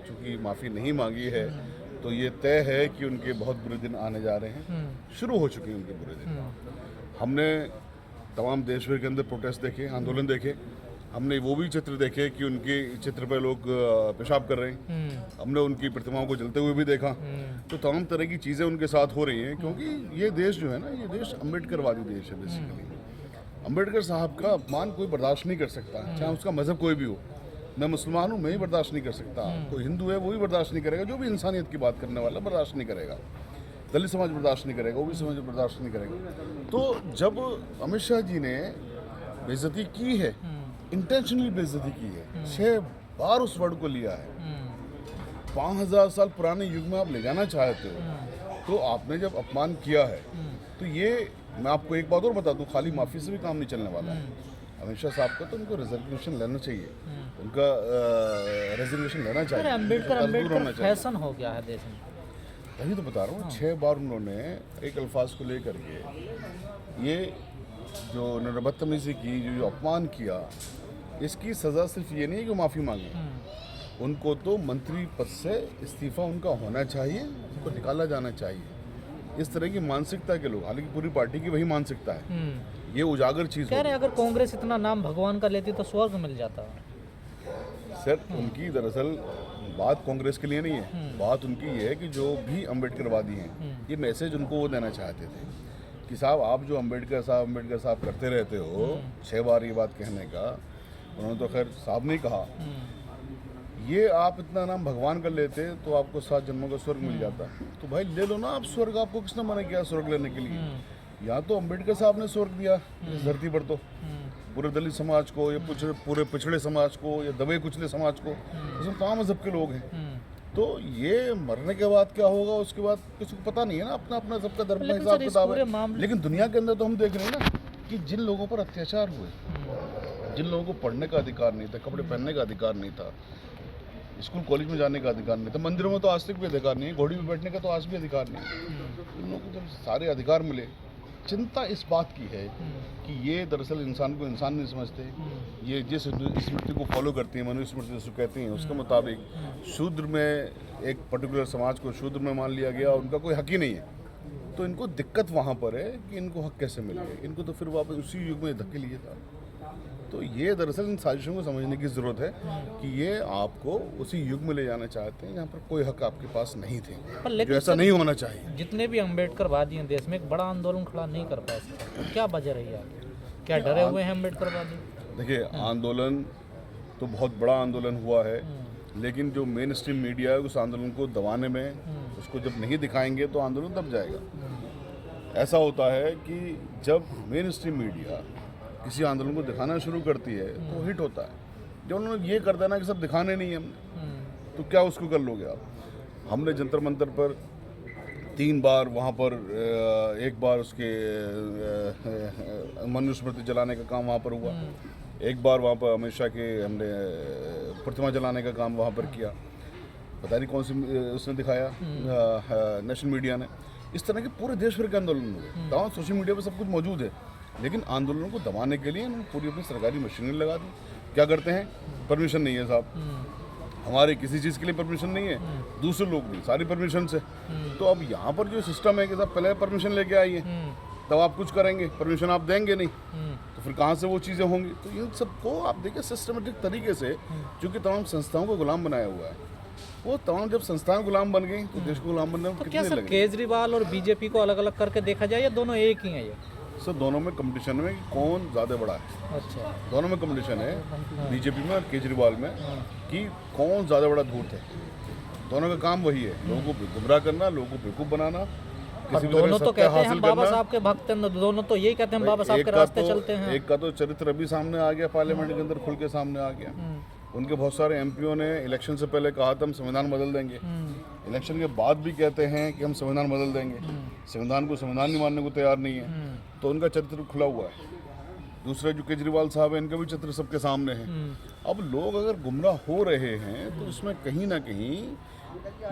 चूँकि माफ़ी नहीं मांगी है तो ये तय है कि उनके बहुत बुरे दिन आने जा रहे हैं। शुरू हो चुके हैं उनके बुरे दिन। हमने तमाम देश भर के अंदर प्रोटेस्ट देखे, आंदोलन देखे। हमने वो भी चित्र देखे कि उनके चित्र पर लोग पेशाब कर रहे हैं। हमने उनकी प्रतिमाओं को जलते हुए भी देखा। तो तमाम तरह की चीज़ें उनके साथ हो रही हैं, क्योंकि ये देश जो है ना, ये देश अम्बेडकरवादी देश है बेसिकली। अम्बेडकर साहब का अपमान कोई बर्दाश्त नहीं कर सकता, चाहे उसका मज़हब कोई भी हो। मैं मुसलमान हूँ, मैं ही बर्दाश्त नहीं कर सकता। कोई हिंदू है वो भी बर्दाश्त नहीं करेगा, जो भी इंसानियत की बात करने वाला बर्दाश्त नहीं करेगा। दलित समाज बर्दाश्त नहीं करेगा, वो भी समाज बर्दाश्त नहीं करेगा। तो जब अमित शाह जी ने बेइज्जती की है, इंटेंशनली बेइज्जती की है, 6 बार उस वर्ड को लिया है, 5000 साल पुराने युग में आप ले जाना चाहते हो, तो आपने जब अपमान किया है, तो ये मैं आपको एक बात और बता दूं, खाली माफ़ी से भी काम नहीं चलने वाला है। अमित शाह साहब का तो उनको रेजिग्नेशन लेना चाहिए, उनका रेजिग्नेशन लेना चाहिए। अम्बेडकर फैशन हो गया है देश में। तभी तो बता रहा हूँ, 6 बार उन्होंने एक अल्फाज को लेकर के ये जो उन्होंने बदतमीजी की, जो अपमान किया, इसकी सज़ा सिर्फ ये नहीं है कि माफ़ी मांगे, उनको तो मंत्री पद से इस्तीफा उनका होना चाहिए, उनको निकाला जाना चाहिए। इस तरह की मानसिकता के लोग, हालांकि पूरी पार्टी की वही मानसिकता है, ये उजागर चीज़ कह रहे अगर कांग्रेस इतना नाम भगवान का लेती तो स्वर्ग मिल जाता। सर उनकी दरअसल बात कांग्रेस के लिए नहीं है, बात उनकी ये है कि जो भी अम्बेडकरवादी हैं, ये मैसेज उनको वो देना चाहते थे कि साहब आप जो अम्बेडकर साहब करते रहते हो, 6 बार ये बात कहने का, उन्होंने तो खैर साहब नहीं कहा, ये आप इतना नाम भगवान कर लेते तो आपको 7 जन्मों का स्वर्ग मिल जाता। तो भाई ले लो ना आप स्वर्ग, आपको किसने मना किया स्वर्ग लेने के लिए? या तो अम्बेडकर साहब ने स्वर्ग दिया इस धरती पर, तो पूरे दलित समाज को, या पूरे पिछड़े समाज को, या दबे कुचले समाज को, इसमें तमाम मजहब के लोग हैं। तो ये मरने के बाद क्या होगा उसके बाद किसी को पता नहीं है ना, अपना अपना सबका धर्म का हिसाब किताब है। लेकिन दुनिया के अंदर तो हम देख रहे हैं ना कि जिन लोगों पर अत्याचार हुए, जिन लोगों को पढ़ने का अधिकार नहीं था, कपड़े पहनने का अधिकार नहीं था, स्कूल कॉलेज में जाने का अधिकार नहीं था, मंदिरों में तो आज तक भी अधिकार नहीं है, घोड़ी में बैठने का तो आज भी अधिकार नहीं है, इन लोगों को जब सारे अधिकार मिले। चिंता इस बात की है कि ये दरअसल इंसान को इंसान नहीं समझते। ये जिस स्मृति को फॉलो करती है, मनुस्मृति जिसको कहते हैं, उसके मुताबिक शूद्र में, एक पर्टिकुलर समाज को शूद्र में मान लिया गया, उनका कोई हक ही नहीं है। तो इनको दिक्कत वहाँ पर है कि इनको हक कैसे मिले, इनको तो फिर वापस उसी युग में धक्के लिए था। तो ये दरअसल इन साजिशों को समझने की ज़रूरत है कि ये आपको उसी युग में ले जाना चाहते हैं जहाँ पर कोई हक आपके पास नहीं थे, जो ऐसा नहीं होना चाहिए। जितने भी अम्बेडकरवादी हैं देश में, एक बड़ा आंदोलन खड़ा नहीं कर पाए, क्या वजह रही है? क्या डरे हुए हैं अम्बेडकरवादी? देखिए, आंदोलन तो बहुत बड़ा आंदोलन हुआ है, लेकिन जो मेन स्ट्रीम मीडिया है उस आंदोलन को दबाने में, उसको जब नहीं दिखाएंगे तो आंदोलन दब जाएगा। ऐसा होता है कि जब मेन स्ट्रीम मीडिया किसी आंदोलन को दिखाना शुरू करती है तो हिट होता है। जब उन्होंने ये कर देना कि सब दिखाने नहीं है हमने, तो क्या उसको कर लोगे आप? हमने जंतर मंतर पर 3 बार वहाँ पर, एक बार उसके मनुस्मृति जलाने का काम वहाँ पर हुआ, एक बार वहाँ पर अमित शाह के हमने प्रतिमा जलाने का काम वहाँ पर किया, पता नहीं कौन सी उसने दिखाया, नेशनल मीडिया ने। इस तरह के पूरे देश भर के आंदोलन हुए, तमाम सोशल मीडिया पर सब कुछ मौजूद है। लेकिन आंदोलनों को दबाने के लिए उन्होंने पूरी अपनी सरकारी मशीनरी लगा दी। क्या करते हैं? परमिशन नहीं है साहब, हमारे किसी चीज़ के लिए परमिशन नहीं है, दूसरे लोग नहीं, सारी परमिशन से। तो अब यहाँ पर जो सिस्टम है कि साहब पहले परमिशन लेके आइए, तब आप कुछ करेंगे, परमिशन आप देंगे नहीं, तो फिर कहाँ से वो चीज़ें होंगी? तो इन सबको आप देखिए सिस्टमेटिक तरीके से, चूँकि तमाम संस्थाओं को गुलाम बनाया हुआ है, वो तमाम जब संस्थाएं गुलाम बन गई तो देश को गुलाम बनने में तो कितने क्या सर केजरीवाल और बीजेपी को अलग अलग करके देखा जाए या दोनों एक ही हैं? ये सर दोनों में कंपटीशन में कि कौन ज़्यादा बड़ा है। अच्छा, दोनों में कंपटीशन है, बीजेपी में और केजरीवाल में, कि कौन ज़्यादा बड़ा धूर्त है। दोनों का काम वही है, लोगों को गुमराह करना, लोगों को बेवकूफ़ बनाना। दोनों तो कहते हैं बाबा साहब के भक्त हैं, दोनों तो यही कहते हैं बाबा साहब के रास्ते चलते हैं। एक का तो चरित्र अभी सामने आ गया, पार्लियामेंट के अंदर खुल के सामने आ गया। उनके बहुत सारे एमपीओ ने इलेक्शन से पहले कहा था हम संविधान बदल देंगे, इलेक्शन के बाद भी कहते हैं कि हम संविधान बदल देंगे, संविधान को संविधान नहीं मानने को तैयार नहीं है। तो उनका चरित्र खुला हुआ है। दूसरा जो केजरीवाल साहब है, इनका भी चित्र सबके सामने है। अब लोग अगर गुमराह हो रहे हैं तो इसमें कहीं ना कहीं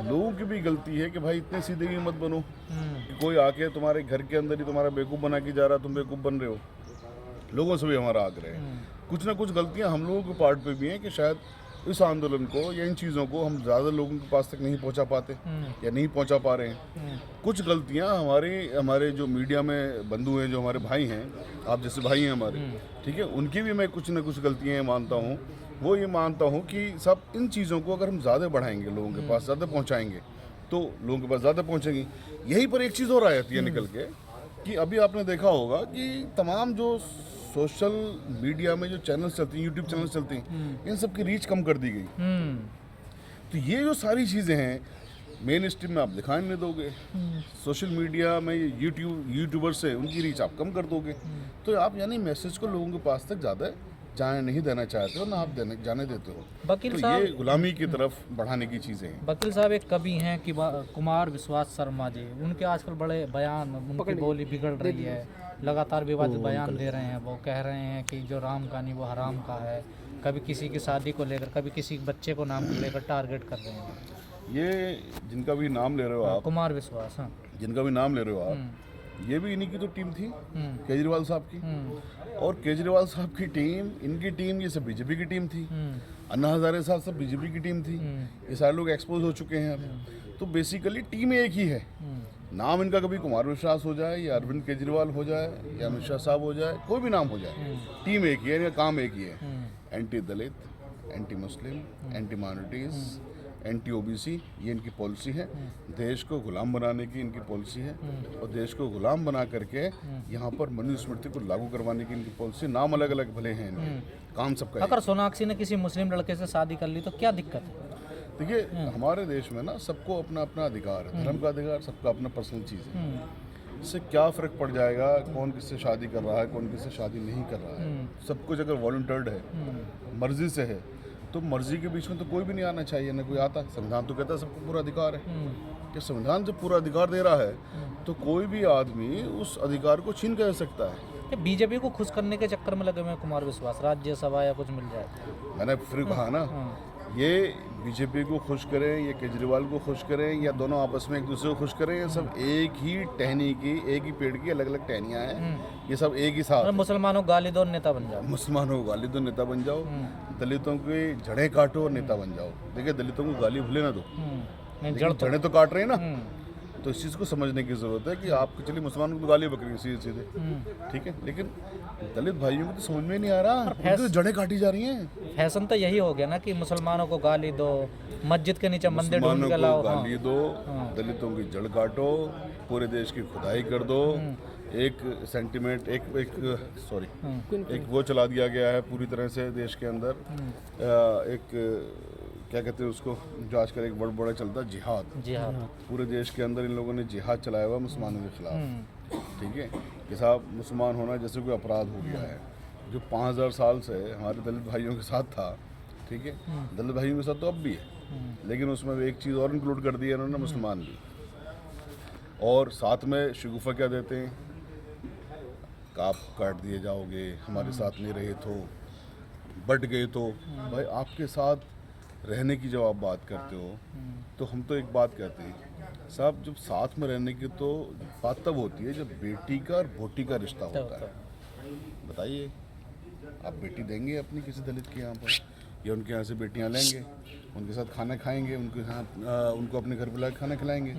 लोगों की भी गलती है कि भाई इतने सीधे भी मत बनो कि कोई आके तुम्हारे घर के अंदर ही तुम्हारा बेवकूफ़ बना के जा रहा, तुम बेवकूफ़ बन रहे हो। लोगों से भी हमारा आग्रह है, कुछ ना कुछ गलतियां हम लोगों के पार्ट पे भी हैं कि शायद इस आंदोलन को या इन चीज़ों को हम ज़्यादा लोगों के पास तक नहीं पहुंचा पाते या नहीं पहुंचा पा रहे हैं। कुछ गलतियां हमारे जो मीडिया में बंधु हैं, जो हमारे भाई हैं, आप जैसे भाई हैं हमारे, ठीक है, उनकी भी मैं कुछ ना कुछ गलतियां मानता हूं। वो ये मानता हूं कि सब इन चीज़ों को अगर हम ज़्यादा बढ़ाएंगे, लोगों के पास ज़्यादा पहुँचाएंगे, तो लोगों के पास ज़्यादा पहुँचेंगी। यहीं पर एक चीज़ और आ जाती है निकल के कि अभी आपने देखा होगा कि तमाम जो सोशल मीडिया में जो चैनल्स चलती हैं, यूट्यूब चैनल्स चलते हैं, इन सब की रीच कम कर दी गई। तो ये जो सारी चीज़ें हैं, मेन स्ट्रीम में आप दिखाई नहीं दोगे, सोशल मीडिया में यूट्यूबर से उनकी रीच आप कम कर दोगे, तो आप यानी मैसेज को लोगों के पास तक ज़्यादा जाने नहीं देना चाहते हो, ना आप जाने देते हो। वकील तो साहब, ये गुलामी की तरफ बढ़ाने की चीज़ें हैं। वकील साहब एक कवि हैं कि कुमार विश्वास शर्मा जी, उनके आजकल बड़े बयान, उनकी बोली बिगड़ रही है, लगातार विवादित बयान दे रहे हैं। वो कह रहे हैं कि जो राम का नहीं वो हराम का है, कभी किसी की शादी को लेकर, कभी किसी बच्चे को नाम को लेकर टारगेट कर रहे हैं। ये जिनका भी नाम ले रहे हो आप, कुमार विश्वास, हाँ, जिनका भी नाम ले रहे हो आप, ये भी इन्हीं की तो टीम थी, केजरीवाल साहब की। और केजरीवाल साहब की टीम, इनकी टीम, ये सब बीजेपी की टीम थी। अन्ना हजारे साहब सब बीजेपी की टीम थी। ये सारे लोग एक्सपोज हो चुके हैं अब। तो बेसिकली टीम एक ही है। नाम इनका कभी कुमार विश्वास हो जाए या अरविंद केजरीवाल हो जाए या अमित शाह साहब हो जाए, कोई भी नाम हो जाए, टीम एक ही है, इनका काम एक ही है। Anti Dalit, anti Muslim, anti minorities, anti OBC, ये इनकी पॉलिसी है। देश को गुलाम बनाने की इनकी पॉलिसी है, और देश को गुलाम बना करके यहाँ पर मनुस्मृति को लागू करवाने की इनकी पॉलिसी। नाम अलग अलग भले हैं इनके, काम सबका अगर सोनाक्षी ने किसी मुस्लिम लड़के से शादी कर ली तो क्या दिक्कत है? देखिए, हमारे देश में ना सबको अपना अपना अधिकार है, धर्म का अधिकार, सबका अपना पर्सनल चीज़ है। इससे क्या फ़र्क पड़ जाएगा कौन किससे शादी कर रहा है, कौन किससे शादी नहीं कर रहा है? सब कुछ अगर वॉलंटर्ड है, मर्जी से है, तो मर्जी के बीच में तो कोई भी नहीं आना चाहिए, ना कोई आता। संविधान तो कहता है सबको पूरा अधिकार है। कि संविधान जब पूरा अधिकार दे रहा है तो कोई भी आदमी उस अधिकार को छीन कर सकता है। बीजेपी को खुश करने के चक्कर में लगे हुए हैं कुमार विश्वास, राज्यसभा या कुछ मिल जाए। मैंने फिर कहा ना, ये बीजेपी को खुश करें, ये केजरीवाल को खुश करें, या दोनों आपस में एक दूसरे को खुश करें, ये सब एक ही टहनी की, एक ही पेड़ की अलग अलग टहनियाँ हैं। ये सब एक ही साथ। मुसलमानों को गाली दो और नेता बन जाओ, मुसलमानों को गाली दो, नेता बन जाओ, दलितों की जड़ें काटो और नेता बन जाओ। देखिए, दलितों को गाली भूले ना दो, जड़ें तो काट रहे हैं ना। तो इस चीज़ को समझने की ज़रूरत है कि आपको, चलिए मुसलमानों को तो गाली बकरी सीधे सीधे, ठीक है, लेकिन दलित भाइयों को तो समझ में नहीं आ रहा, तो जड़ें काटी जा रही हैं। फैशन तो यही हो गया ना कि मुसलमानों को गाली दो, मस्जिद के नीचे मंदिर ढूंढ के लाओ, गाली दो, दलितों की जड़ काटो, पूरे देश की खुदाई कर दो। एक सेंटिमेंट, एक वो चला दिया गया है पूरी तरह से देश के अंदर, एक क्या कहते हैं उसको, जो आजकल एक बड़ा चलता है, जिहाद। पूरे देश के अंदर इन लोगों ने जिहाद चलाया हुआ मुसलमानों के खिलाफ, ठीक है, कि साहब मुसलमान होना जैसे कोई अपराध हो गया है, जो 5000 साल से हमारे दलित भाइयों के साथ था, ठीक है, दलित भाइयों के साथ तो अब भी है, लेकिन उसमें एक चीज़ और इंक्लूड कर दी है इन्होंने, मुसलमान भी। और साथ में शगुफा क्या देते हैं, आप काट दिए जाओगे, हमारे साथ नहीं रहे तो, बट गए तो। भाई, आपके साथ रहने की जब आप बात करते हो, तो हम तो एक बात कहते हैं साहब, जब साथ में रहने की तो बात तब होती है जब बेटी का और बोटी का रिश्ता होता है। बताइए, आप बेटी देंगे अपनी किसी दलित के यहाँ पर, या उनके यहाँ से बेटियाँ लेंगे, उनके साथ खाना खाएंगे, उनके साथ उनको अपने घर बुला के खाना खिलाएंगे?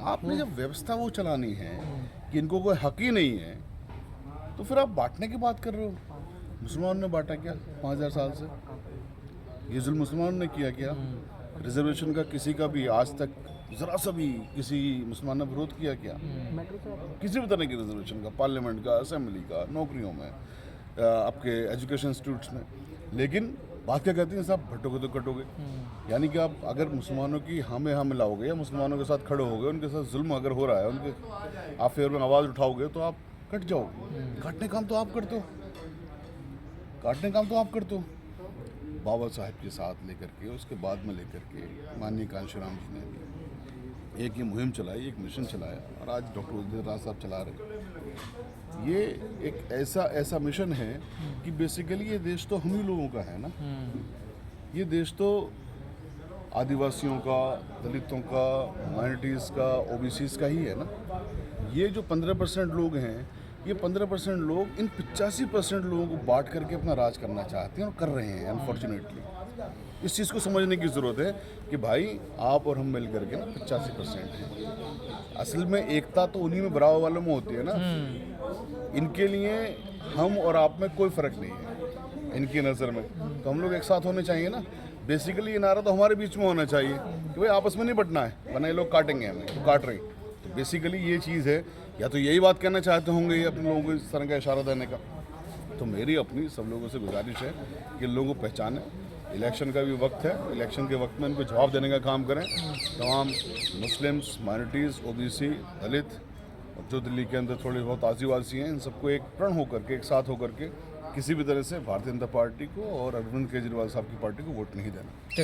आपने जब व्यवस्था वो चलानी है कि इनको कोई हक ही नहीं है, तो फिर आप बांटने की बात कर रहे हो। मुसलमानों ने बांटा क्या 5000 साल से? ये जुल्म मुसलमानों ने किया क्या? रिजर्वेशन का किसी का भी आज तक ज़रा सा भी किसी मुसलमान ने विरोध किया क्या? किसी भी तरह की रिजर्वेशन का, पार्लियामेंट का, असेंबली का, नौकरियों में, आपके एजुकेशन इंस्टीट्यूट्स में। लेकिन बात क्या कहती हैं साहब, भटोगे तो कटोगे। यानी कि आप अगर मुसलमानों की हाँ में हाँ मिलाओगे, या मुसलमानों के साथ खड़े होगे, उनके साथ जुल्म अगर हो रहा है, उनके आप फेवर में आवाज़ उठाओगे, तो आप कट जाओगे। काटने काम तो आप करते हो, काटने काम तो आप करते हो। बाबा साहब के साथ लेकर के, उसके बाद में लेकर के माननीय कांशीराम जी ने भी एक ये मुहिम चलाई, एक मिशन चलाया, और आज डॉक्टर उदय राज साहब चला रहे। ये एक ऐसा मिशन है कि बेसिकली ये देश तो हम ही लोगों का है ना। ये देश तो आदिवासियों का, दलितों का, माइनॉरिटीज़ का, ओबीसीज़ का ही है ना। ये जो 15% लोग हैं, ये 15% लोग इन 85% लोगों को बांट करके अपना राज करना चाहते हैं और कर रहे हैं, अनफॉर्चुनेटली। इस चीज़ को समझने की ज़रूरत है कि भाई आप और हम मिल करके ना 85% हैं। असल में एकता तो उन्हीं में बराबर वालों में होती है ना। इनके लिए हम और आप में कोई फ़र्क नहीं है इनकी नज़र में, तो हम लोग एक साथ होने चाहिए ना। बेसिकली ये नारा तो हमारे बीच में होना चाहिए कि भाई आपस में नहीं बटना है, वरना ये लोग काटेंगे हमें, तो काट रहे हैं। तो बेसिकली ये चीज़ है, या तो यही बात कहना चाहते होंगे ये अपने लोगों को इस तरह का इशारा देने का। तो मेरी अपनी सब लोगों से गुजारिश है कि लोगों को पहचानें, इलेक्शन का भी वक्त है, इलेक्शन के वक्त में इनको जवाब देने का काम करें। तमाम मुस्लिम्स, माइनॉरिटीज़, ओबीसी, दलित और जो दिल्ली के अंदर थोड़े बहुत आदिवासी हैं, इन सबको एक प्रण होकर के, एक साथ होकर के किसी भी तरह से भारतीय जनता पार्टी को और अरविंद केजरीवाल साहब की पार्टी को वोट नहीं देना।